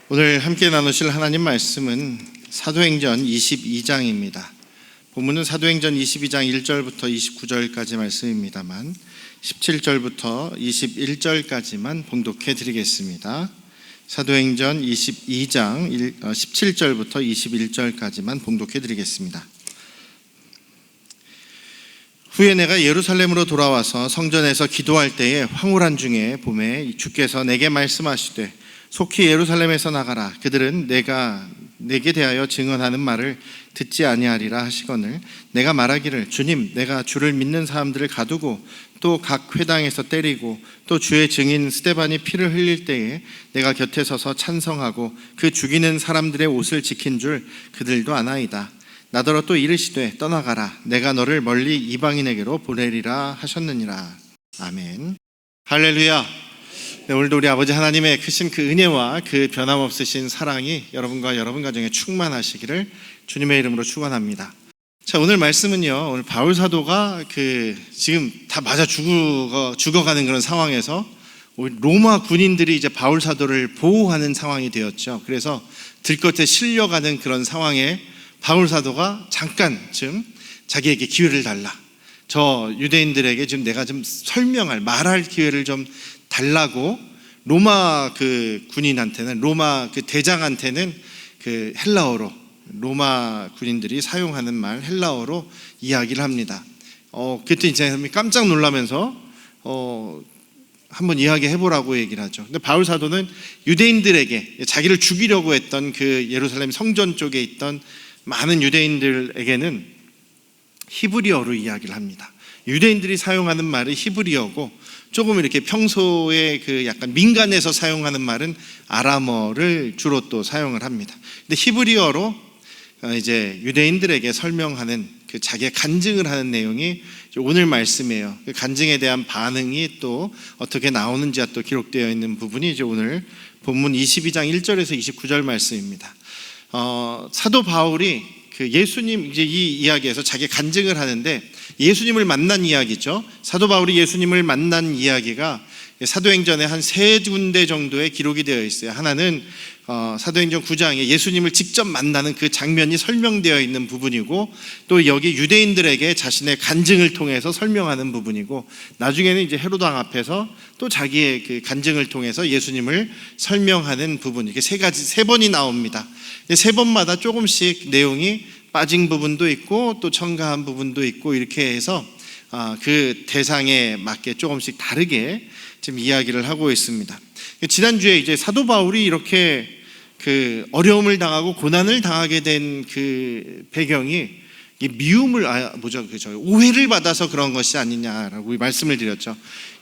오늘 함께 나누실 하나님 말씀은 사도행전 22장입니다. 본문은 사도행전 22장 1절부터 29절까지 말씀입니다만 17절부터 21절까지만 봉독해 드리겠습니다. 사도행전 22장 17절부터 21절까지만 봉독해 드리겠습니다. 후에 내가 예루살렘으로 돌아와서 성전에서 기도할 때에 황홀한 중에 봄에 주께서 내게 말씀하시되 속히 예루살렘에서 나가라. 그들은 내게 대하여 증언하는 말을 듣지 아니하리라 하시거늘 내가 말하기를 주님, 내가 주를 믿는 사람들을 가두고 또 각 회당에서 때리고 또 주의 증인 스데반이 피를 흘릴 때에 내가 곁에 서서 찬성하고 그 죽이는 사람들의 옷을 지킨 줄 그들도 아나이다. 나더러 또 이르시되 떠나가라. 내가 너를 멀리 이방인에게로 보내리라 하셨느니라. 아멘. 할렐루야. 네, 오늘도 우리 아버지 하나님의 크신 그 은혜와 그 변함없으신 사랑이 여러분과 여러분 가정에 충만하시기를 주님의 이름으로 축원합니다. 자, 오늘 말씀은요, 오늘 바울 사도가 지금 다 맞아 죽어가는 그런 상황에서 로마 군인들이 이제 바울 사도를 보호하는 상황이 되었죠. 그래서 들것에 실려가는 그런 상황에 바울 사도가 잠깐쯤 자기에게 기회를 달라. 저 유대인들에게 지금 내가 좀 말할 기회를 좀 달라고 로마 군인한테는, 로마 대장한테는 헬라어로, 로마 군인들이 사용하는 말 헬라어로 이야기를 합니다. 그때 이제 깜짝 놀라면서 한번 이야기해보라고 얘기를 하죠. 근데 바울 사도는 유대인들에게, 자기를 죽이려고 했던 그 예루살렘 성전 쪽에 있던 많은 유대인들에게는 히브리어로 이야기를 합니다. 유대인들이 사용하는 말은 히브리어고 조금 이렇게 평소에 약간 민간에서 사용하는 말은 아람어를 주로 또 사용을 합니다. 근데 히브리어로 이제 유대인들에게 설명하는 자기의 간증을 하는 내용이 오늘 말씀이에요. 그 간증에 대한 반응이 또 어떻게 나오는지가 또 기록되어 있는 부분이 이제 오늘 본문 22장 1절에서 29절 말씀입니다. 사도 바울이 예수님, 이제 이 이야기에서 자기 간증을 하는데 예수님을 만난 이야기죠. 사도 바울이 예수님을 만난 이야기가 사도행전에 한 3군데 정도에 기록이 되어 있어요. 하나는 사도행전 9장에 예수님을 직접 만나는 그 장면이 설명되어 있는 부분이고, 또 여기 유대인들에게 자신의 간증을 통해서 설명하는 부분이고, 나중에는 이제 헤로도 왕 앞에서 또 자기의 그 간증을 통해서 예수님을 설명하는 부분, 이렇게 세 번이 나옵니다. 세 번마다 조금씩 내용이 빠진 부분도 있고 또 첨가한 부분도 있고, 이렇게 해서 그 대상에 맞게 조금씩 다르게 지금 이야기를 하고 있습니다. 지난주에 이제 사도 바울이 이렇게 어려움을 당하고 고난을 당하게 된 그 배경이 오해를 받아서 그런 것이 아니냐라고 말씀을 드렸죠.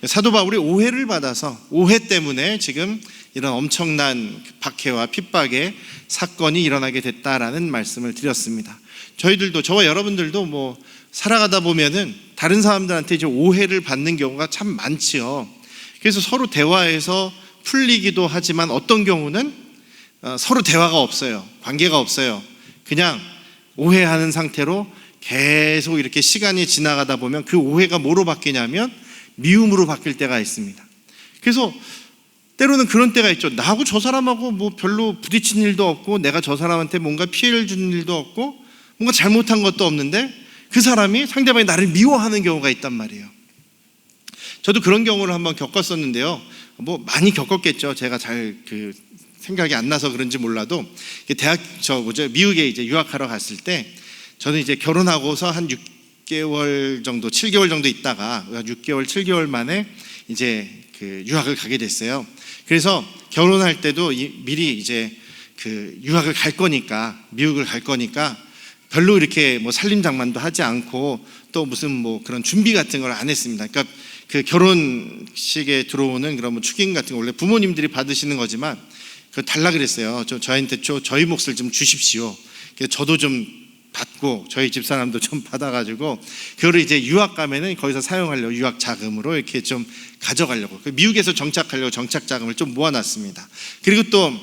사도 바울이 오해를 받아서, 오해 때문에 지금 이런 엄청난 박해와 핍박의 사건이 일어나게 됐다라는 말씀을 드렸습니다. 저와 여러분들도 살아가다 보면은 다른 사람들한테 이제 오해를 받는 경우가 참 많지요. 그래서 서로 대화해서 풀리기도 하지만 어떤 경우는 서로 대화가 없어요. 관계가 없어요. 그냥 오해하는 상태로 계속 이렇게 시간이 지나가다 보면 그 오해가 뭐로 바뀌냐면 미움으로 바뀔 때가 있습니다. 그래서 때로는 그런 때가 있죠. 나하고 저 사람하고 별로 부딪힌 일도 없고, 내가 저 사람한테 뭔가 피해를 주는 일도 없고, 뭔가 잘못한 것도 없는데 그 사람이, 상대방이 나를 미워하는 경우가 있단 말이에요. 저도 그런 경우를 한번 겪었었는데요. 많이 겪었겠죠. 제가 잘 생각이 안 나서 그런지 몰라도, 미국에 이제 유학하러 갔을 때, 저는 이제 결혼하고서 한 6개월 정도, 7개월 정도 있다가 6개월, 7개월 만에 이제 유학을 가게 됐어요. 그래서 결혼할 때도 미리 이제 유학을 갈 거니까, 미국을 갈 거니까 별로 이렇게 살림장만도 하지 않고 또 무슨 그런 준비 같은 걸 안 했습니다. 그러니까 그 결혼식에 들어오는 그런 축인 같은 거 원래 부모님들이 받으시는 거지만 그걸 달라 그랬어요. 저희한테 저희 몫을 좀 주십시오. 그래서 저도 좀 받고 저희 집사람도 좀 받아가지고 그거를 이제 유학 가면은 거기서 사용하려고, 유학 자금으로 이렇게 좀 가져가려고, 미국에서 정착하려고 정착 자금을 좀 모아놨습니다. 그리고 또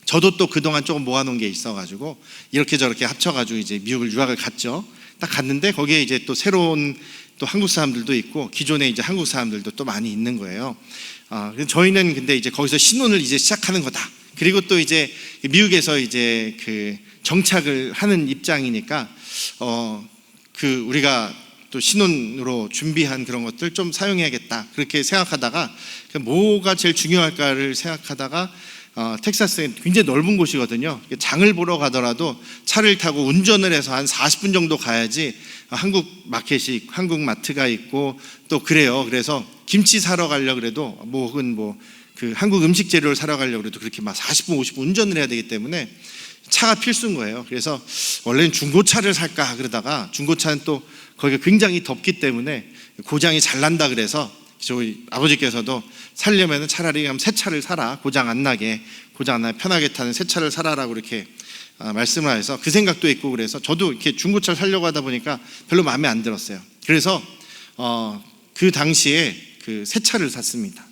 저도 또 그동안 조금 모아놓은 게 있어가지고 이렇게 저렇게 합쳐가지고 이제 미국을 유학을 갔죠. 딱 갔는데 거기에 이제 또 새로운 또 한국 사람들도 있고 기존에 이제 한국 사람들도 또 많이 있는 거예요. 저희는 근데 이제 거기서 신혼을 이제 시작하는 거다. 그리고 또 이제 미국에서 이제 그 정착을 하는 입장이니까 우리가 또 신혼으로 준비한 그런 것들 좀 사용해야겠다 그렇게 생각하다가 뭐가 제일 중요할까를 생각하다가 텍사스에 굉장히 넓은 곳이거든요. 장을 보러 가더라도 차를 타고 운전을 해서 한 40분 정도 가야지 한국 마켓이, 한국 마트가 있고 또 그래요. 그래서 김치 사러 가려고 그래도 혹은 그 한국 음식 재료를 사러 가려고 그래도 그렇게 막 40분 50분 운전을 해야 되기 때문에 차가 필수인 거예요. 그래서 원래는 중고차를 살까 그러다가 중고차는 또 거기가 굉장히 덥기 때문에 고장이 잘 난다 그래서 저희 아버지께서도 살려면 차라리 새 차를 사라, 고장 안 나게 편하게 타는 새 차를 사라라고 이렇게 말씀을 해서 그 생각도 있고, 그래서 저도 이렇게 중고차를 사려고 하다 보니까 별로 마음에 안 들었어요. 그래서 그 당시에 그 새 차를 샀습니다.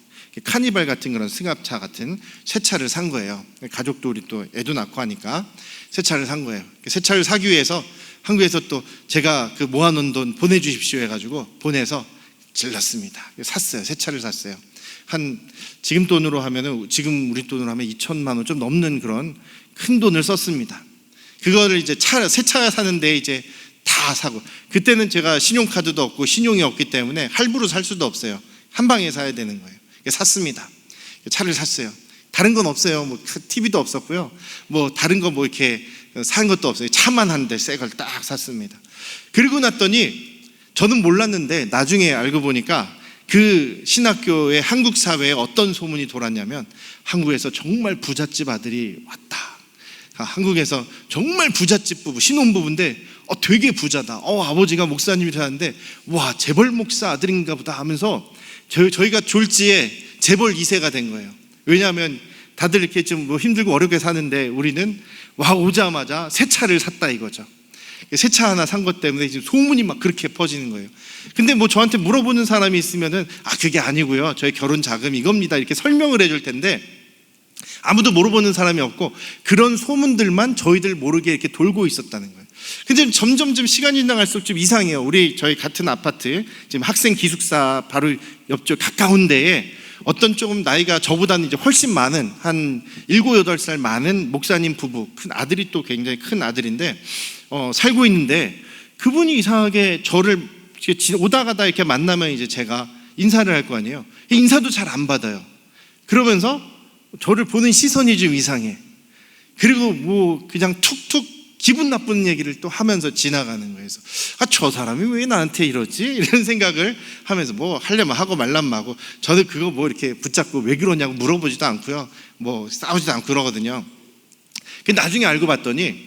카니발 같은 그런 승합차 같은 새 차를 산 거예요. 가족도 우리 또 애도 낳고 하니까 새 차를 산 거예요. 새 차를 사기 위해서 한국에서 또 제가 그 모아놓은 돈 보내주십시오 해가지고 보내서 질렀습니다. 샀어요. 새 차를 샀어요. 지금 돈으로 하면은, 지금 우리 돈으로 하면 2천만 원 좀 넘는 그런 큰 돈을 썼습니다. 그거를 이제 새 차 사는데 이제 다 사고, 그때는 제가 신용카드도 없고 신용이 없기 때문에 할부로 살 수도 없어요. 한 방에 사야 되는 거예요. 샀습니다. 차를 샀어요. 다른 건 없어요. TV도 없었고요. 다른 거 이렇게 산 것도 없어요. 차만 한 대 새 걸 딱 샀습니다. 그리고 났더니 저는 몰랐는데 나중에 알고 보니까 그 신학교의 한국 사회에 어떤 소문이 돌았냐면, 한국에서 정말 부잣집 아들이 왔다. 한국에서 정말 부잣집 부부, 신혼부부인데 되게 부자다. 아버지가 목사님이라는데 와, 재벌 목사 아들인가 보다 하면서 저희가 졸지에 재벌 2세가 된 거예요. 왜냐하면 다들 이렇게 좀 힘들고 어렵게 사는데 우리는 오자마자 새 차를 샀다 이거죠. 새 차 하나 산 것 때문에 지금 소문이 막 그렇게 퍼지는 거예요. 근데 저한테 물어보는 사람이 있으면은 그게 아니고요, 저희 결혼 자금 이겁니다 이렇게 설명을 해줄 텐데 아무도 물어보는 사람이 없고 그런 소문들만 저희들 모르게 이렇게 돌고 있었다는 거예요. 근데 점점 시간이 지나갈수록 좀 이상해요. 저희 같은 아파트 지금 학생 기숙사 바로 옆쪽 가까운 데에 어떤 조금 나이가 저보다는 이제 훨씬 많은 한 7, 8살 많은 목사님 부부, 큰 아들이 또 굉장히 큰 아들인데 살고 있는데, 그분이 이상하게 저를 오다 가다 이렇게 만나면 이제 제가 인사를 할 거 아니에요. 인사도 잘 안 받아요. 그러면서 저를 보는 시선이 좀 이상해. 그리고 그냥 툭툭 기분 나쁜 얘기를 또 하면서 지나가는 거예요. 그래서 저 사람이 왜 나한테 이러지? 이런 생각을 하면서 하려면 하고 말라면 하고, 저는 그거 이렇게 붙잡고 왜 그러냐고 물어보지도 않고요, 싸우지도 않고 그러거든요. 근데 나중에 알고 봤더니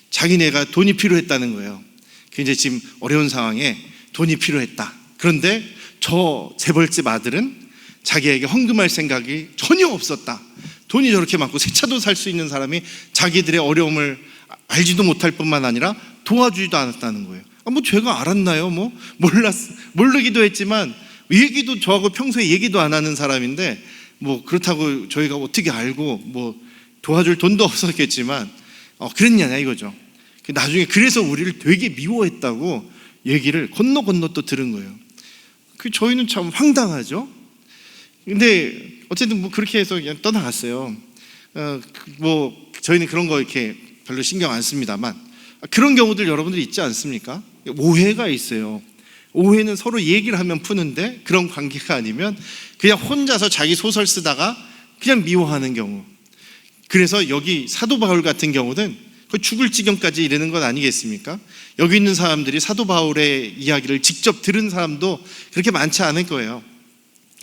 자기네가 돈이 필요했다는 거예요. 굉장히 지금 어려운 상황에 돈이 필요했다. 그런데 저 재벌집 아들은 자기에게 헌금할 생각이 전혀 없었다. 돈이 저렇게 많고 새 차도 살 수 있는 사람이 자기들의 어려움을 알지도 못할 뿐만 아니라 도와주지도 않았다는 거예요. 제가 알았나요? 모르기도 했지만 얘기도, 저하고 평소에 얘기도 안 하는 사람인데 그렇다고 저희가 어떻게 알고 도와줄 돈도 없었겠지만 그랬냐냐 이거죠. 나중에 그래서 우리를 되게 미워했다고 얘기를 건너 또 들은 거예요. 저희는 참 황당하죠. 근데 어쨌든 그렇게 해서 그냥 떠나갔어요. 저희는 그런 거 이렇게 별로 신경 안 씁니다만, 그런 경우들 여러분들이 있지 않습니까? 오해가 있어요. 오해는 서로 얘기를 하면 푸는데 그런 관계가 아니면 그냥 혼자서 자기 소설 쓰다가 그냥 미워하는 경우. 그래서 여기 사도 바울 같은 경우는 죽을 지경까지 이르는 건 아니겠습니까? 여기 있는 사람들이 사도 바울의 이야기를 직접 들은 사람도 그렇게 많지 않을 거예요.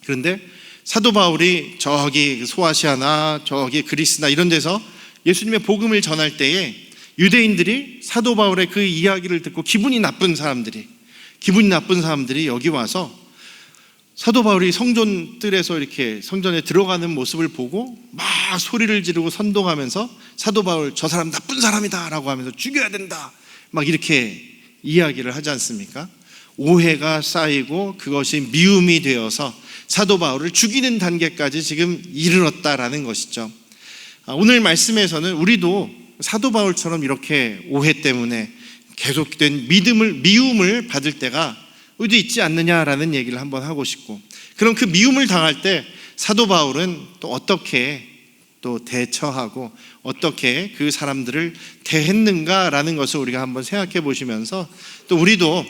그런데 사도 바울이 저기 소아시아나 저기 그리스나 이런 데서 예수님의 복음을 전할 때에 유대인들이 사도 바울의 그 이야기를 듣고 기분이 나쁜 사람들이 여기 와서 사도 바울이 성전들에서 이렇게 성전에 들어가는 모습을 보고 막 소리를 지르고 선동하면서 사도 바울 저 사람 나쁜 사람이다 라고 하면서 죽여야 된다 막 이렇게 이야기를 하지 않습니까? 오해가 쌓이고 그것이 미움이 되어서 사도 바울을 죽이는 단계까지 지금 이르렀다라는 것이죠. 오늘 말씀에서는 우리도 사도 바울처럼 이렇게 오해 때문에 계속된 미움을 받을 때가 우리도 있지 않느냐라는 얘기를 한번 하고 싶고, 그럼 그 미움을 당할 때 사도 바울은 또 어떻게 또 대처하고 어떻게 그 사람들을 대했는가라는 것을 우리가 한번 생각해 보시면서 또 우리도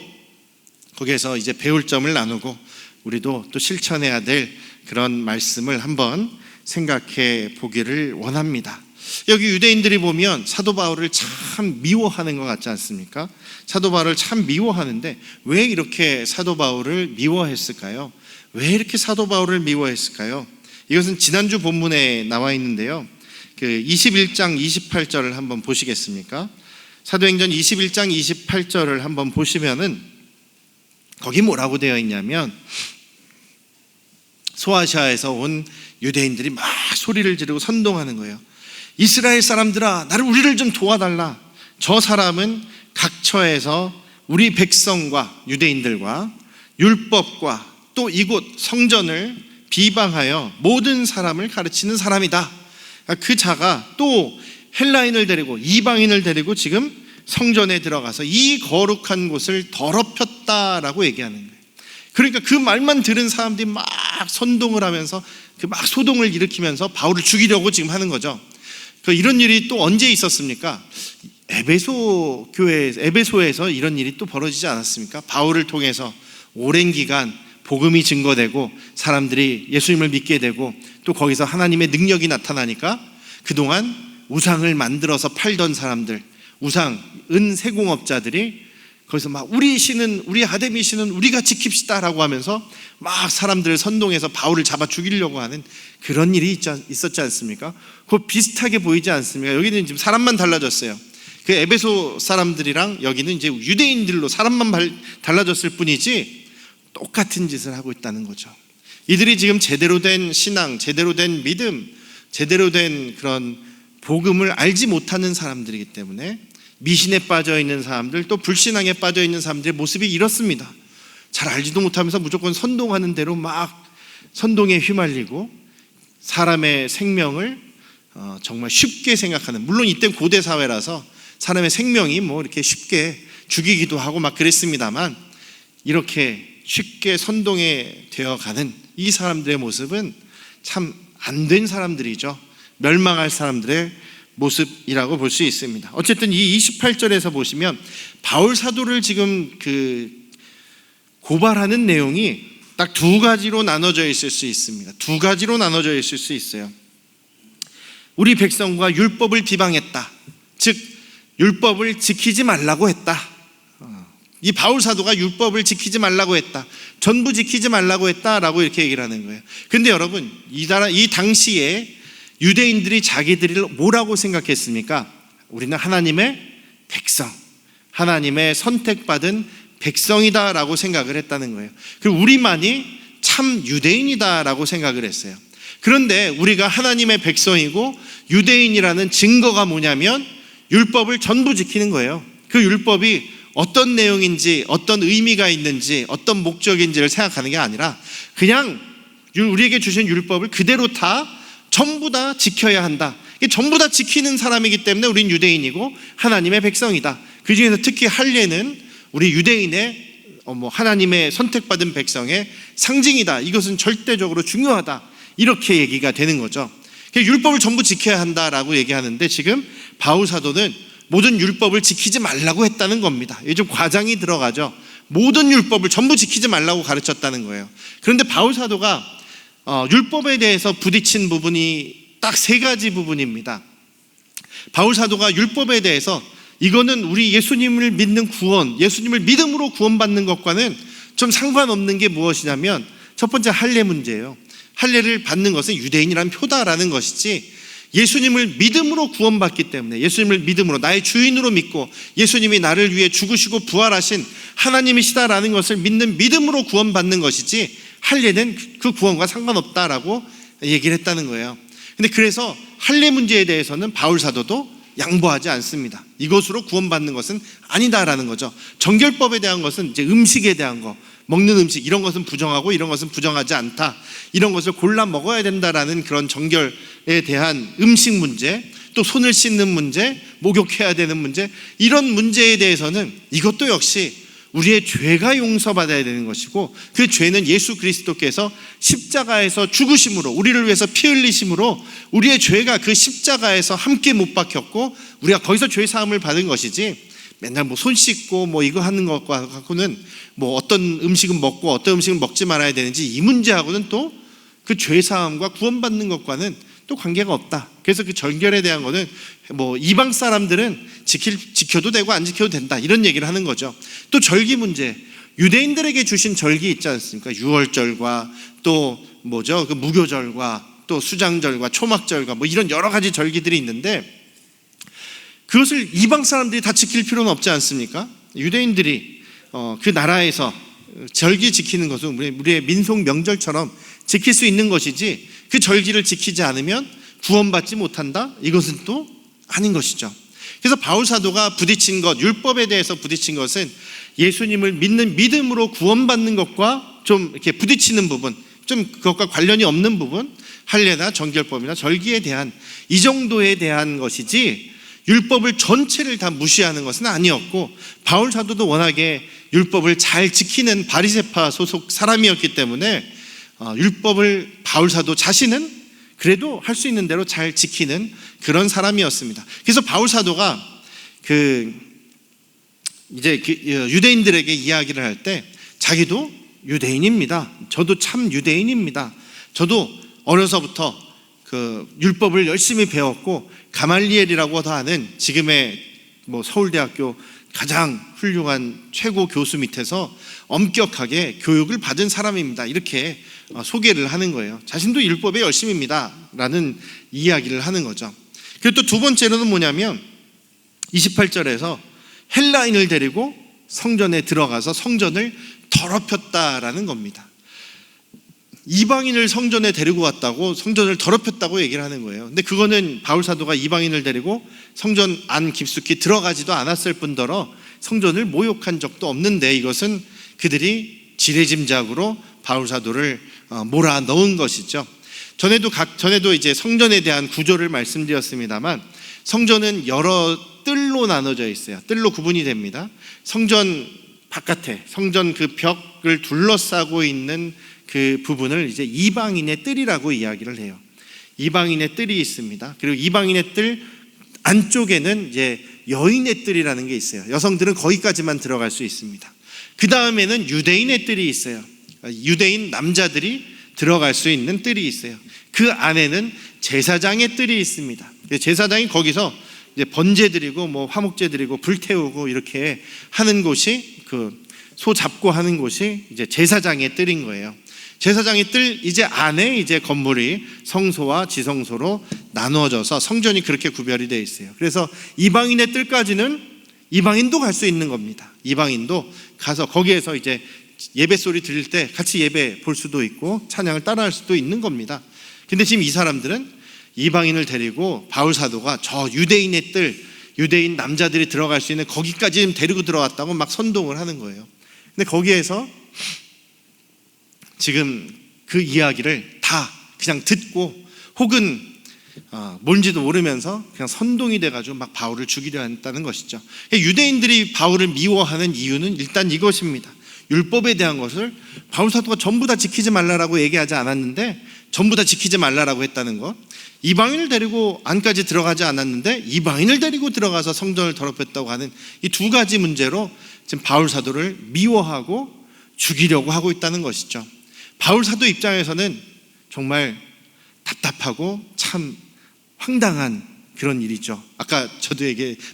거기에서 이제 배울 점을 나누고 우리도 또 실천해야 될 그런 말씀을 한번 생각해 보기를 원합니다. 여기 유대인들이 보면 사도 바울을 참 미워하는 것 같지 않습니까? 사도 바울을 참 미워하는데 왜 이렇게 사도 바울을 미워했을까요? 왜 이렇게 사도 바울을 미워했을까요? 이것은 지난주 본문에 나와 있는데요. 그 21장 28절을 한번 보시겠습니까? 사도행전 21장 28절을 한번 보시면은 거기 뭐라고 되어 있냐면 소아시아에서 온 유대인들이 막 소리를 지르고 선동하는 거예요. 이스라엘 사람들아, 우리를 좀 도와달라. 저 사람은 각처에서 우리 백성과 유대인들과 율법과 또 이곳 성전을 비방하여 모든 사람을 가르치는 사람이다. 그 자가 또 헬라인을 데리고 이방인을 데리고 지금 성전에 들어가서 이 거룩한 곳을 더럽혔다라고 얘기하는 거예요. 그러니까 그 말만 들은 사람들이 막 선동을 하면서 막 소동을 일으키면서 바울을 죽이려고 지금 하는 거죠. 이런 일이 또 언제 있었습니까? 에베소에서 이런 일이 또 벌어지지 않았습니까? 바울을 통해서 오랜 기간 복음이 증거되고 사람들이 예수님을 믿게 되고 또 거기서 하나님의 능력이 나타나니까 그동안 우상을 만들어서 팔던 사람들, 우상, 은세공업자들이 거기서 막 우리 신은, 우리 아데미 신은 우리가 지킵시다 라고 하면서 막 사람들을 선동해서 바울을 잡아 죽이려고 하는 그런 일이 있었지 않습니까? 그거 비슷하게 보이지 않습니까? 여기는 지금 사람만 달라졌어요. 그 에베소 사람들이랑 여기는 이제 유대인들로 사람만 달라졌을 뿐이지 똑같은 짓을 하고 있다는 거죠. 이들이 지금 제대로 된 신앙, 제대로 된 믿음, 제대로 된 그런 복음을 알지 못하는 사람들이기 때문에 미신에 빠져 있는 사람들, 또 불신앙에 빠져 있는 사람들의 모습이 이렇습니다. 잘 알지도 못하면서 무조건 선동하는 대로 막 선동에 휘말리고 사람의 생명을 정말 쉽게 생각하는, 물론 이땐 고대 사회라서 사람의 생명이 뭐 이렇게 쉽게 죽이기도 하고 막 그랬습니다만 이렇게 쉽게 선동에 되어가는 이 사람들의 모습은 참 안 된 사람들이죠. 멸망할 사람들의 모습이라고 볼 수 있습니다. 어쨌든 이 28절에서 보시면 바울 사도를 지금 고발하는 내용이 딱 두 가지로 나눠져 있을 수 있습니다. 두 가지로 나눠져 있을 수 있어요. 우리 백성과 율법을 비방했다. 즉 율법을 지키지 말라고 했다. 이 바울 사도가 율법을 지키지 말라고 했다. 전부 지키지 말라고 했다라고 이렇게 얘기를 하는 거예요. 근데 여러분, 이 당시에 유대인들이 자기들을 뭐라고 생각했습니까? 우리는 하나님의 백성, 하나님의 선택받은 백성이다라고 생각을 했다는 거예요. 그리고 우리만이 참 유대인이다라고 생각을 했어요. 그런데 우리가 하나님의 백성이고 유대인이라는 증거가 뭐냐면 율법을 전부 지키는 거예요. 그 율법이 어떤 내용인지, 어떤 의미가 있는지, 어떤 목적인지를 생각하는 게 아니라 그냥 우리에게 주신 율법을 그대로 전부 다 지켜야 한다. 이게 전부 다 지키는 사람이기 때문에 우린 유대인이고 하나님의 백성이다. 그 중에서 특히 할례는 우리 유대인의 하나님의 선택받은 백성의 상징이다. 이것은 절대적으로 중요하다. 이렇게 얘기가 되는 거죠. 율법을 전부 지켜야 한다라고 얘기하는데 지금 바울 사도는 모든 율법을 지키지 말라고 했다는 겁니다. 이게 좀 과장이 들어가죠. 모든 율법을 전부 지키지 말라고 가르쳤다는 거예요. 그런데 바울 사도가 율법에 대해서 부딪힌 부분이 딱 세 가지 부분입니다. 바울 사도가 율법에 대해서 이거는 우리 예수님을 믿는 구원, 예수님을 믿음으로 구원받는 것과는 좀 상관없는 게 무엇이냐면 첫 번째 할례 문제예요. 할례를 받는 것은 유대인이란 표다라는 것이지 예수님을 믿음으로 구원받기 때문에 예수님을 믿음으로 나의 주인으로 믿고 예수님이 나를 위해 죽으시고 부활하신 하나님이시다라는 것을 믿는 믿음으로 구원받는 것이지 할례는 그 구원과 상관없다라고 얘기를 했다는 거예요. 근데 그래서 할례 문제에 대해서는 바울 사도도 양보하지 않습니다. 이것으로 구원받는 것은 아니다라는 거죠. 정결법에 대한 것은 이제 음식에 대한 거, 먹는 음식 이런 것은 부정하고 이런 것은 부정하지 않다. 이런 것을 골라 먹어야 된다라는 그런 정결에 대한 음식 문제, 또 손을 씻는 문제, 목욕해야 되는 문제, 이런 문제에 대해서는 이것도 역시 우리의 죄가 용서받아야 되는 것이고, 그 죄는 예수 그리스도께서 십자가에서 죽으심으로, 우리를 위해서 피 흘리심으로 우리의 죄가 그 십자가에서 함께 못 박혔고 우리가 거기서 죄 사함을 받은 것이지, 맨날 뭐 손 씻고 뭐 이거 하는 것과 갖고는 뭐 어떤 음식은 먹고 어떤 음식은 먹지 말아야 되는지, 이 문제하고는 또 그 죄 사함과 구원받는 것과는 또 관계가 없다. 그래서 그 절결에 대한 거는 뭐 이방 사람들은 지켜도 되고 안 지켜도 된다, 이런 얘기를 하는 거죠. 또 절기 문제, 유대인들에게 주신 절기 있지 않습니까? 유월절과 또 뭐죠? 그 무교절과 또 수장절과 초막절과 뭐 이런 여러 가지 절기들이 있는데, 그것을 이방 사람들이 다 지킬 필요는 없지 않습니까? 유대인들이 그 나라에서 절기 지키는 것은 우리의 민속 명절처럼 지킬 수 있는 것이지, 그 절기를 지키지 않으면 구원받지 못한다? 이것은 또 아닌 것이죠. 그래서 바울 사도가 부딪힌 것, 율법에 대해서 부딪힌 것은 예수님을 믿는 믿음으로 구원받는 것과 좀 이렇게 부딪히는 부분, 좀 그것과 관련이 없는 부분, 할례나 정결법이나 절기에 대한 이 정도에 대한 것이지, 율법을 전체를 다 무시하는 것은 아니었고, 바울 사도도 워낙에 율법을 잘 지키는 바리새파 소속 사람이었기 때문에 율법을 바울 사도 자신은 그래도 할 수 있는 대로 잘 지키는 그런 사람이었습니다. 그래서 바울 사도가 이제 유대인들에게 이야기를 할 때 자기도 유대인입니다. 저도 참 유대인입니다. 저도 어려서부터 그 율법을 열심히 배웠고, 가말리엘이라고 하는 지금의 뭐 서울대학교 가장 훌륭한 최고 교수 밑에서 엄격하게 교육을 받은 사람입니다. 이렇게 소개를 하는 거예요. 자신도 율법에 열심입니다 라는 이야기를 하는 거죠. 그리고 또 두 번째로는 뭐냐면 28절에서 헬라인을 데리고 성전에 들어가서 성전을 더럽혔다라는 겁니다. 이방인을 성전에 데리고 왔다고 성전을 더럽혔다고 얘기를 하는 거예요. 근데 그거는 바울 사도가 이방인을 데리고 성전 안 깊숙이 들어가지도 않았을 뿐더러 성전을 모욕한 적도 없는데, 이것은 그들이 지레짐작으로 바울 사도를 몰아 넣은 것이죠. 전에도 이제 성전에 대한 구조를 말씀드렸습니다만, 성전은 여러 뜰로 나눠져 있어요. 뜰로 구분이 됩니다. 성전 바깥에, 성전 그 벽을 둘러싸고 있는 그 부분을 이제 이방인의 뜰이라고 이야기를 해요. 이방인의 뜰이 있습니다. 그리고 이방인의 뜰 안쪽에는 이제 여인의 뜰이라는 게 있어요. 여성들은 거기까지만 들어갈 수 있습니다. 그 다음에는 유대인의 뜰이 있어요. 유대인 남자들이 들어갈 수 있는 뜰이 있어요. 그 안에는 제사장의 뜰이 있습니다. 제사장이 거기서 이제 번제 드리고 뭐 화목제 드리고 불 태우고 이렇게 하는 곳이, 그 소 잡고 하는 곳이 이제 제사장의 뜰인 거예요. 제사장의 뜰 이제 안에 이제 건물이 성소와 지성소로 나누어져서 성전이 그렇게 구별이 되어 있어요. 그래서 이방인의 뜰까지는 이방인도 갈 수 있는 겁니다. 이방인도 가서 거기에서 이제 예배 소리 들릴 때 같이 예배 볼 수도 있고 찬양을 따라할 수도 있는 겁니다. 근데 지금 이 사람들은 이방인을 데리고 바울 사도가 저 유대인의 뜰, 유대인 남자들이 들어갈 수 있는 거기까지 지금 데리고 들어왔다고 막 선동을 하는 거예요. 근데 거기에서 지금 그 이야기를 다 그냥 듣고, 혹은 뭔지도 모르면서 그냥 선동이 돼가지고 막 바울을 죽이려 했다는 것이죠. 유대인들이 바울을 미워하는 이유는 일단 이것입니다. 율법에 대한 것을 바울 사도가 전부 다 지키지 말라라고 얘기하지 않았는데 전부 다 지키지 말라라고 했다는 것, 이방인을 데리고 안까지 들어가지 않았는데 이방인을 데리고 들어가서 성전을 더럽혔다고 하는 이 두 가지 문제로 지금 바울 사도를 미워하고 죽이려고 하고 있다는 것이죠. 바울 사도 입장에서는 정말 답답하고 참 황당한 그런 일이죠. 아까 저도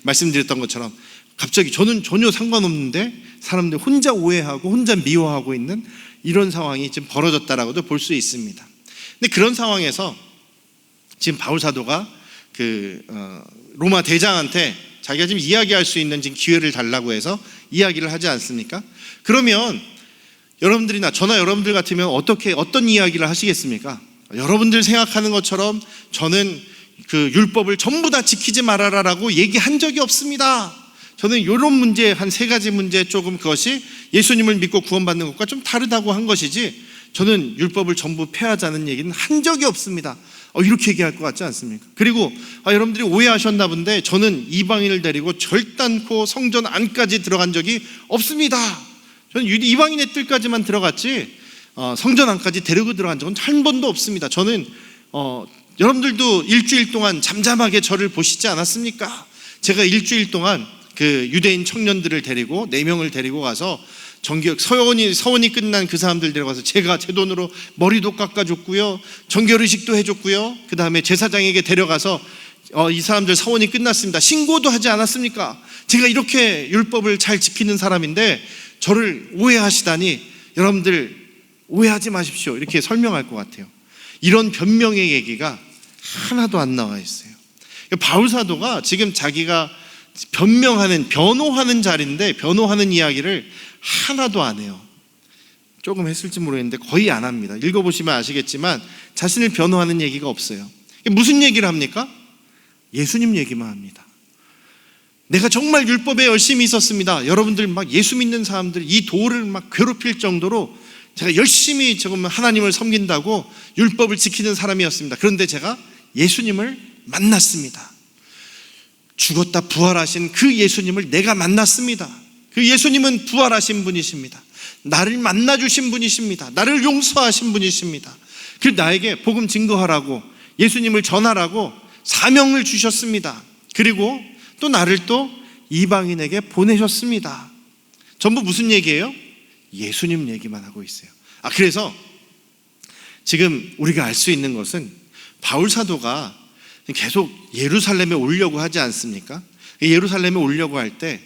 말씀드렸던 것처럼 갑자기 저는 전혀 상관없는데 사람들 혼자 오해하고 혼자 미워하고 있는 이런 상황이 지금 벌어졌다라고도 볼 수 있습니다. 근데 그런 상황에서 지금 바울 사도가 로마 대장한테 자기가 지금 이야기할 수 있는 지금 기회를 달라고 해서 이야기를 하지 않습니까? 그러면 여러분들이나 저나 여러분들 같으면 어떤 이야기를 하시겠습니까? 여러분들 생각하는 것처럼 저는 그 율법을 전부 다 지키지 말아라라고 얘기한 적이 없습니다. 저는 이런 문제 한 3가지 문제 조금 그것이 예수님을 믿고 구원받는 것과 좀 다르다고 한 것이지, 저는 율법을 전부 폐하자는 얘기는 한 적이 없습니다. 이렇게 얘기할 것 같지 않습니까? 그리고 여러분들이 오해하셨나 본데 저는 이방인을 데리고 절단코 성전 안까지 들어간 적이 없습니다. 저는 이방인의 뜰까지만 들어갔지 성전 안까지 데리고 들어간 적은 한 번도 없습니다. 저는 여러분들도 일주일 동안 잠잠하게 저를 보시지 않았습니까? 제가 일주일 동안 그 유대인 청년들을 데리고 4명을 데리고 가서 정결 서원이 끝난 그 사람들 데려가서 제가 제 돈으로 머리도 깎아줬고요, 정결의식도 해줬고요, 그 다음에 제사장에게 데려가서 이 사람들 서원이 끝났습니다, 신고도 하지 않았습니까? 제가 이렇게 율법을 잘 지키는 사람인데 저를 오해하시다니, 여러분들 오해하지 마십시오, 이렇게 설명할 것 같아요. 이런 변명의 얘기가 하나도 안 나와 있어요. 바울 사도가 지금 자기가 변호하는 자리인데 변호하는 이야기를 하나도 안 해요. 조금 했을지 모르겠는데 거의 안 합니다. 읽어보시면 아시겠지만 자신을 변호하는 얘기가 없어요. 무슨 얘기를 합니까? 예수님 얘기만 합니다. 내가 정말 율법에 열심히 있었습니다. 여러분들 막 예수 믿는 사람들 이 도를 막 괴롭힐 정도로 제가 열심히 조금 하나님을 섬긴다고 율법을 지키는 사람이었습니다. 그런데 제가 예수님을 만났습니다. 죽었다 부활하신 그 예수님을 내가 만났습니다. 그 예수님은 부활하신 분이십니다. 나를 만나주신 분이십니다. 나를 용서하신 분이십니다. 그 나에게 복음 증거하라고, 예수님을 전하라고 사명을 주셨습니다. 그리고 또 나를 또 이방인에게 보내셨습니다. 전부 무슨 얘기예요? 예수님 얘기만 하고 있어요. 그래서 지금 우리가 알 수 있는 것은 바울 사도가 계속 예루살렘에 오려고 하지 않습니까? 예루살렘에 오려고 할 때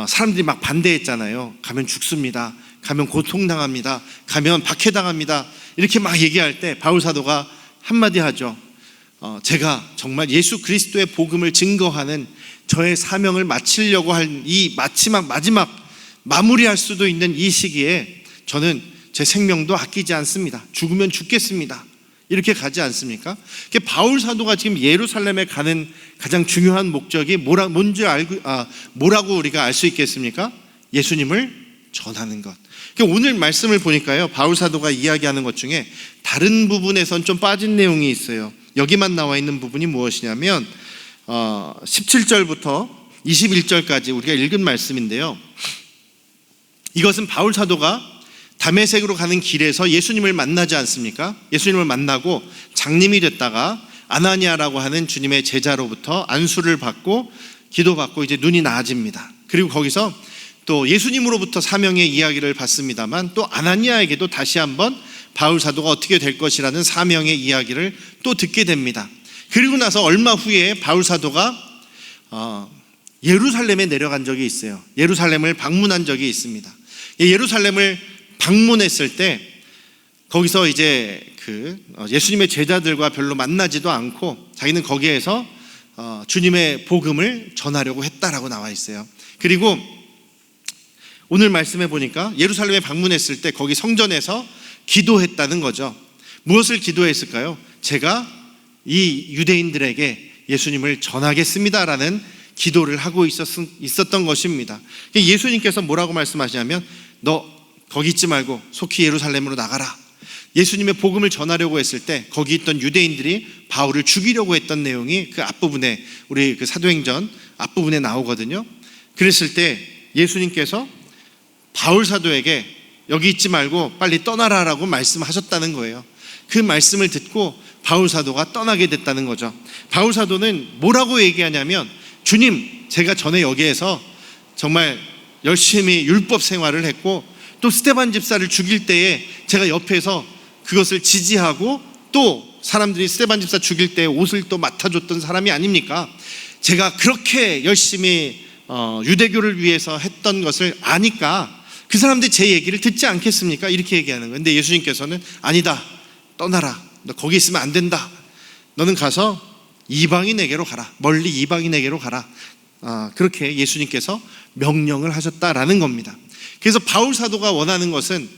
사람들이 막 반대했잖아요. 가면 죽습니다, 가면 고통당합니다, 가면 박해당합니다, 이렇게 막 얘기할 때 바울 사도가 한마디 하죠. 제가 정말 예수 그리스도의 복음을 증거하는 저의 사명을 마치려고 할 이 마지막 마무리할 수도 있는 이 시기에 저는 제 생명도 아끼지 않습니다. 죽으면 죽겠습니다, 이렇게 가지 않습니까? 바울 사도가 지금 예루살렘에 가는 가장 중요한 목적이 뭐라고 우리가 알 수 있겠습니까? 예수님을 전하는 것. 오늘 말씀을 보니까요, 바울 사도가 이야기하는 것 중에 다른 부분에선 좀 빠진 내용이 있어요. 여기만 나와 있는 부분이 무엇이냐면 17절부터 21절까지 우리가 읽은 말씀인데요, 이것은 바울 사도가 다메섹으로 가는 길에서 예수님을 만나지 않습니까? 예수님을 만나고 장님이 됐다가 아나니아라고 하는 주님의 제자로부터 안수를 받고 기도받고 이제 눈이 나아집니다. 그리고 거기서 또 예수님으로부터 사명의 이야기를 받습니다만 또 아나니아에게도 다시 한번 바울 사도가 어떻게 될 것이라는 사명의 이야기를 또 듣게 됩니다. 그리고 나서 얼마 후에 바울 사도가 예루살렘에 내려간 적이 있어요. 예루살렘을 방문한 적이 있습니다. 예루살렘을 방문했을 때 거기서 이제 예수님의 제자들과 별로 만나지도 않고 자기는 거기에서 주님의 복음을 전하려고 했다라고 나와 있어요. 그리고 오늘 말씀해 보니까 예루살렘에 방문했을 때 거기 성전에서 기도했다는 거죠. 무엇을 기도했을까요? 제가 이 유대인들에게 예수님을 전하겠습니다라는 기도를 하고 있었던 것입니다. 예수님께서 뭐라고 말씀하시냐면 너 거기 있지 말고 속히 예루살렘으로 나가라. 예수님의 복음을 전하려고 했을 때 거기 있던 유대인들이 바울을 죽이려고 했던 내용이 그 앞부분에 우리 그 사도행전 앞부분에 나오거든요. 그랬을 때 예수님께서 바울 사도에게 여기 있지 말고 빨리 떠나라라고 말씀하셨다는 거예요. 그 말씀을 듣고 바울 사도가 떠나게 됐다는 거죠. 바울 사도는 뭐라고 얘기하냐면 주님, 제가 전에 여기에서 정말 열심히 율법 생활을 했고 또 스데반 집사를 죽일 때에 제가 옆에서 그것을 지지하고 또 사람들이 스데반 집사 죽일 때 옷을 또 맡아줬던 사람이 아닙니까? 제가 그렇게 열심히 유대교를 위해서 했던 것을 아니까 그 사람들이 제 얘기를 듣지 않겠습니까? 이렇게 얘기하는 거예요. 근데 예수님께서는 아니다, 떠나라, 너 거기 있으면 안 된다, 너는 가서 이방인에게로 가라, 멀리 이방인에게로 가라, 그렇게 예수님께서 명령을 하셨다라는 겁니다. 그래서 바울 사도가 원하는 것은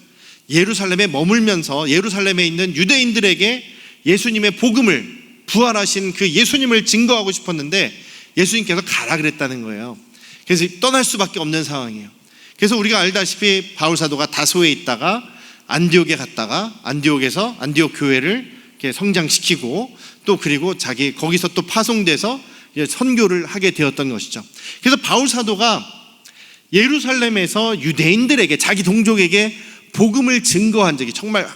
예루살렘에 머물면서 예루살렘에 있는 유대인들에게 예수님의 복음을, 부활하신 그 예수님을 증거하고 싶었는데 예수님께서 가라 그랬다는 거예요. 그래서 떠날 수밖에 없는 상황이에요. 그래서 우리가 알다시피 바울 사도가 다소에 있다가 안디옥에 갔다가 안디옥에서 안디옥 교회를 이렇게 성장시키고 또 그리고 자기 거기서 또 파송돼서 선교를 하게 되었던 것이죠. 그래서 바울 사도가 예루살렘에서 유대인들에게, 자기 동족에게 복음을 증거한 적이, 정말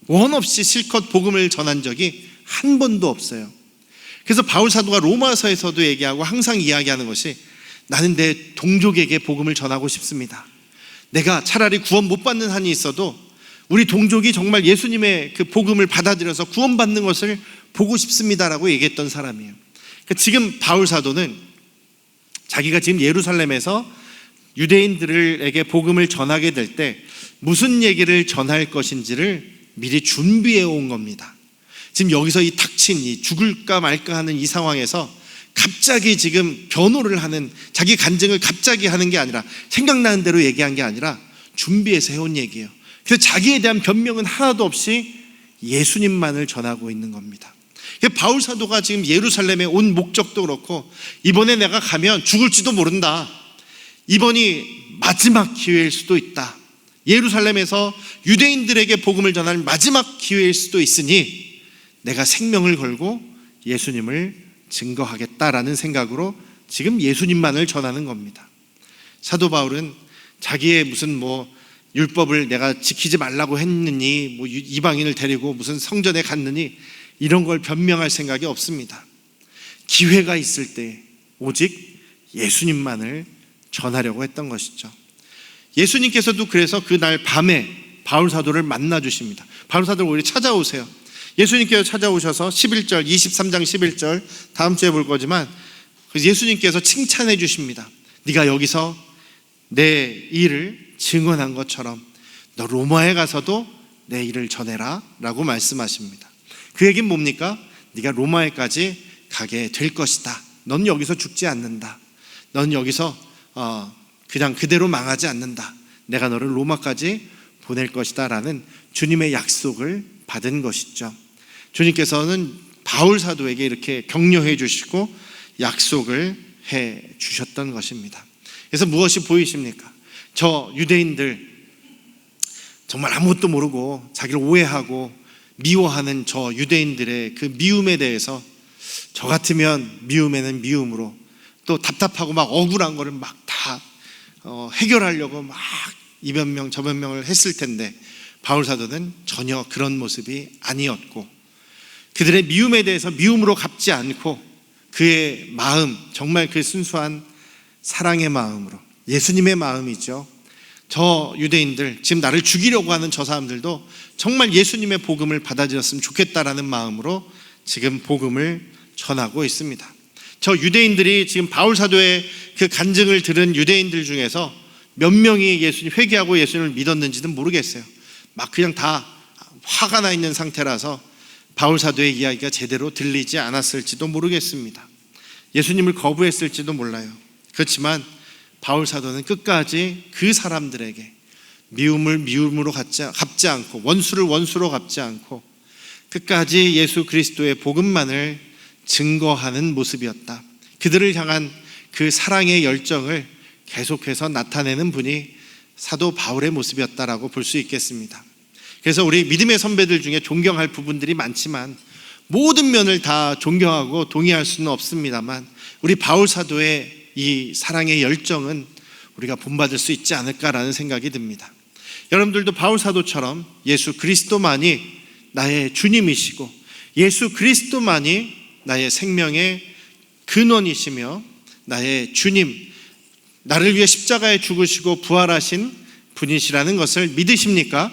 원 없이 실컷 복음을 전한 적이 한 번도 없어요. 그래서 바울 사도가 로마서에서도 얘기하고 항상 이야기하는 것이, 나는 내 동족에게 복음을 전하고 싶습니다. 내가 차라리 구원 못 받는 한이 있어도 우리 동족이 정말 예수님의 그 복음을 받아들여서 구원받는 것을 보고 싶습니다라고 얘기했던 사람이에요. 그러니까 지금 바울 사도는 자기가 지금 예루살렘에서 유대인들에게 복음을 전하게 될 때 무슨 얘기를 전할 것인지를 미리 준비해 온 겁니다. 지금 여기서 이 닥친 이 죽을까 말까 하는 이 상황에서 갑자기 지금 변호를 하는, 자기 간증을 갑자기 하는 게 아니라, 생각나는 대로 얘기한 게 아니라 준비해서 해온 얘기예요. 그래서 자기에 대한 변명은 하나도 없이 예수님만을 전하고 있는 겁니다. 바울 사도가 지금 예루살렘에 온 목적도 그렇고, 이번에 내가 가면 죽을지도 모른다, 이번이 마지막 기회일 수도 있다, 예루살렘에서 유대인들에게 복음을 전할 마지막 기회일 수도 있으니 내가 생명을 걸고 예수님을 증거하겠다라는 생각으로 지금 예수님만을 전하는 겁니다. 사도 바울은 자기의 무슨 율법을 내가 지키지 말라고 했느니, 이방인을 데리고 무슨 성전에 갔느니, 이런 걸 변명할 생각이 없습니다. 기회가 있을 때 오직 예수님만을 전하려고 했던 것이죠. 예수님께서도 그래서 그날 밤에 바울 사도를 만나 주십니다. 바울 사도를 오히려 찾아오세요. 예수님께서 찾아오셔서 11절, 23장 11절 다음 주에 볼 거지만, 예수님께서 칭찬해 주십니다. 네가 여기서 내 일을 증언한 것처럼 너 로마에 가서도 내 일을 전해라 라고 말씀하십니다. 그 얘기는 뭡니까? 네가 로마에까지 가게 될 것이다. 넌 여기서 죽지 않는다. 넌 여기서 그냥 그대로 망하지 않는다. 내가 너를 로마까지 보낼 것이다 라는 주님의 약속을 받은 것이죠. 주님께서는 바울 사도에게 이렇게 격려해 주시고 약속을 해 주셨던 것입니다. 그래서 무엇이 보이십니까? 저 유대인들, 정말 아무것도 모르고 자기를 오해하고 미워하는 저 유대인들의 그 미움에 대해서, 저 같으면 미움에는 미움으로, 또 답답하고 막 억울한 거를 막 다 해결하려고 막 이 변명 저 변명을 했을 텐데, 바울 사도는 전혀 그런 모습이 아니었고, 그들의 미움에 대해서 미움으로 갚지 않고 그의 마음, 정말 그 순수한 사랑의 마음으로, 예수님의 마음이죠. 저 유대인들, 지금 나를 죽이려고 하는 저 사람들도 정말 예수님의 복음을 받아들였으면 좋겠다라는 마음으로 지금 복음을 전하고 있습니다. 저 유대인들이 지금 바울 사도의 그 간증을 들은 유대인들 중에서 몇 명이 예수님 회개하고 예수님을 믿었는지는 모르겠어요. 막 그냥 다 화가 나 있는 상태라서 바울 사도의 이야기가 제대로 들리지 않았을지도 모르겠습니다. 예수님을 거부했을지도 몰라요. 그렇지만 바울 사도는 끝까지 그 사람들에게 미움을 미움으로 갚지 않고, 원수를 원수로 갚지 않고 끝까지 예수 그리스도의 복음만을 증거하는 모습이었다. 그들을 향한 그 사랑의 열정을 계속해서 나타내는 분이 사도 바울의 모습이었다라고 볼 수 있겠습니다. 그래서 우리 믿음의 선배들 중에 존경할 부분들이 많지만 모든 면을 다 존경하고 동의할 수는 없습니다만, 우리 바울 사도의 이 사랑의 열정은 우리가 본받을 수 있지 않을까라는 생각이 듭니다. 여러분들도 바울 사도처럼 예수 그리스도만이 나의 주님이시고, 예수 그리스도만이 나의 생명의 근원이시며 나의 주님, 나를 위해 십자가에 죽으시고 부활하신 분이시라는 것을 믿으십니까?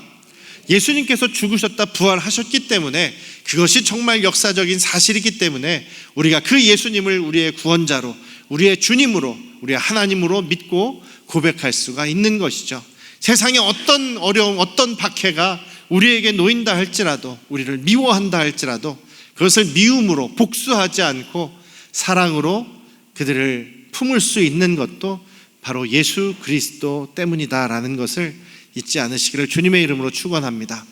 예수님께서 죽으셨다 부활하셨기 때문에, 그것이 정말 역사적인 사실이기 때문에 우리가 그 예수님을 우리의 구원자로, 우리의 주님으로, 우리의 하나님으로 믿고 고백할 수가 있는 것이죠. 세상에 어떤 어려움, 어떤 박해가 우리에게 놓인다 할지라도, 우리를 미워한다 할지라도 그것을 미움으로 복수하지 않고 사랑으로 그들을 품을 수 있는 것도 바로 예수 그리스도 때문이다라는 것을 잊지 않으시기를 주님의 이름으로 축원합니다.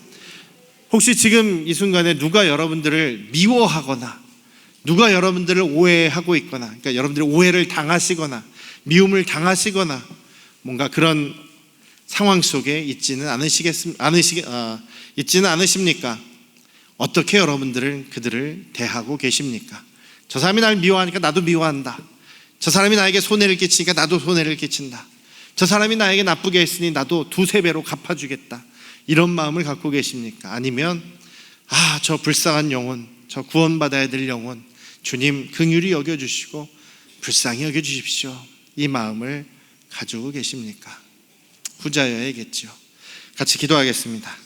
혹시 지금 이 순간에 누가 여러분들을 미워하거나, 누가 여러분들을 오해하고 있거나, 그러니까 여러분들이 오해를 당하시거나 미움을 당하시거나 뭔가 그런 상황 속에 있지는 않으십니까? 어떻게 여러분들은 그들을 대하고 계십니까? 저 사람이 나를 미워하니까 나도 미워한다. 저 사람이 나에게 손해를 끼치니까 나도 손해를 끼친다. 저 사람이 나에게 나쁘게 했으니 나도 두세 배로 갚아주겠다, 이런 마음을 갖고 계십니까? 아니면 저 불쌍한 영혼, 저 구원받아야 될 영혼, 주님 긍휼히 여겨주시고 불쌍히 여겨주십시오, 이 마음을 가지고 계십니까? 후자여야겠죠. 같이 기도하겠습니다.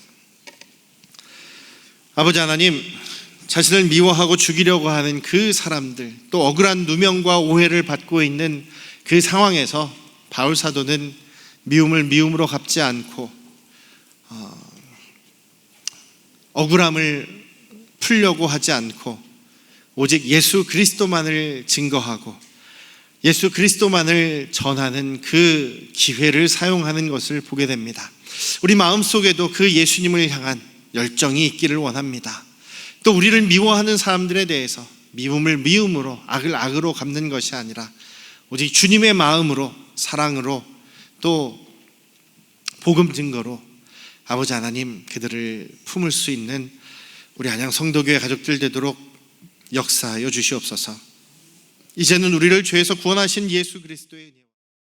아버지 하나님, 자신을 미워하고 죽이려고 하는 그 사람들, 또 억울한 누명과 오해를 받고 있는 그 상황에서 바울 사도는 미움을 미움으로 갚지 않고 억울함을 풀려고 하지 않고 오직 예수 그리스도만을 증거하고 예수 그리스도만을 전하는 그 기회를 사용하는 것을 보게 됩니다. 우리 마음속에도 그 예수님을 향한 열정이 있기를 원합니다. 또 우리를 미워하는 사람들에 대해서 미움을 미움으로, 악을 악으로 갚는 것이 아니라 오직 주님의 마음으로, 사랑으로, 또 복음 증거로 아버지 하나님, 그들을 품을 수 있는 우리 안양 성도교회 가족들 되도록 역사하여 주시옵소서. 이제는 우리를 죄에서 구원하신 예수 그리스도의